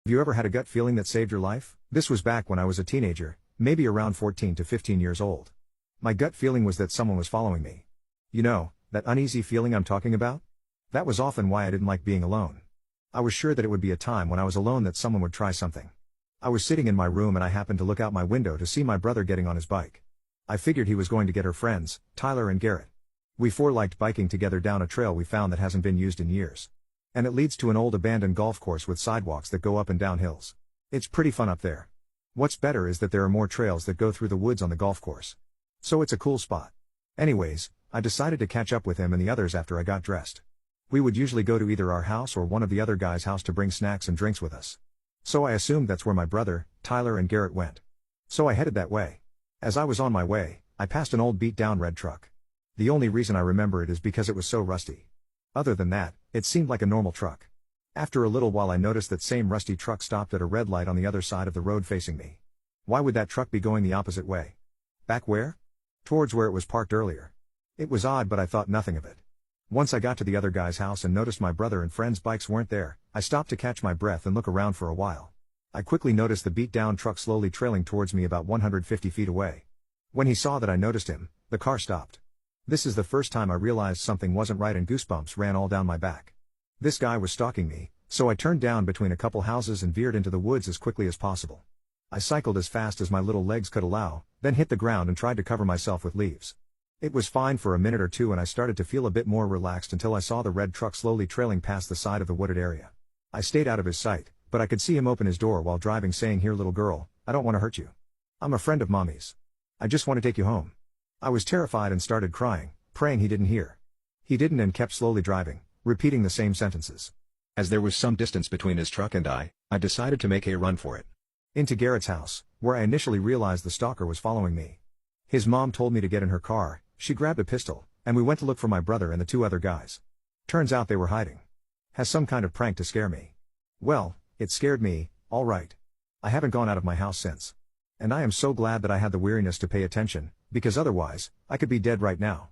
Have you ever had a gut feeling that saved your life? This was back when I was a teenager, maybe around 14 to 15 years old. My gut feeling was that someone was following me. You know, that uneasy feeling I'm talking about? That was often why I didn't like being alone. I was sure that it would be a time when I was alone that someone would try something. I was sitting in my room and I happened to look out my window to see my brother getting on his bike. I figured he was going to get her friends, Tyler and Garrett. We four liked biking together down a trail we found that hasn't been used in years. And it leads to an old abandoned golf course with sidewalks that go up and down hills. It's pretty fun up there. What's better is that there are more trails that go through the woods on the golf course. So it's a cool spot. Anyways, I decided to catch up with him and the others after I got dressed. We would usually go to either our house or one of the other guys' house to bring snacks and drinks with us. So I assumed that's where my brother, Tyler and Garrett went. So I headed that way. As I was on my way, I passed an old beat-down red truck. The only reason I remember it is because it was so rusty. Other than that, it seemed like a normal truck. After a little while I noticed that same rusty truck stopped at a red light on the other side of the road facing me. Why would that truck be going the opposite way? Back where? Towards where it was parked earlier. It was odd, but I thought nothing of it. Once I got to the other guy's house and noticed my brother and friend's bikes weren't there, I stopped to catch my breath and look around for a while. I quickly noticed the beat-down truck slowly trailing towards me about 150 feet away. When he saw that I noticed him, the car stopped. This is the first time I realized something wasn't right and goosebumps ran all down my back. This guy was stalking me, so I turned down between a couple houses and veered into the woods as quickly as possible. I cycled as fast as my little legs could allow, then hit the ground and tried to cover myself with leaves. It was fine for a minute or two and I started to feel a bit more relaxed until I saw the red truck slowly trailing past the side of the wooded area. I stayed out of his sight, but I could see him open his door while driving saying, "Here little girl, I don't want to hurt you. I'm a friend of mommy's. I just want to take you home." I was terrified and started crying, praying he didn't hear. He didn't and kept slowly driving, repeating the same sentences. As there was some distance between his truck and I decided to make a run for it. Into Garrett's house, where I initially realized the stalker was following me. His mom told me to get in her car, she grabbed a pistol, and we went to look for my brother and the two other guys. Turns out they were hiding. Has some kind of prank to scare me. Well, it scared me, all right. I haven't gone out of my house since. And I am so glad that I had the weariness to pay attention, because otherwise, I could be dead right now.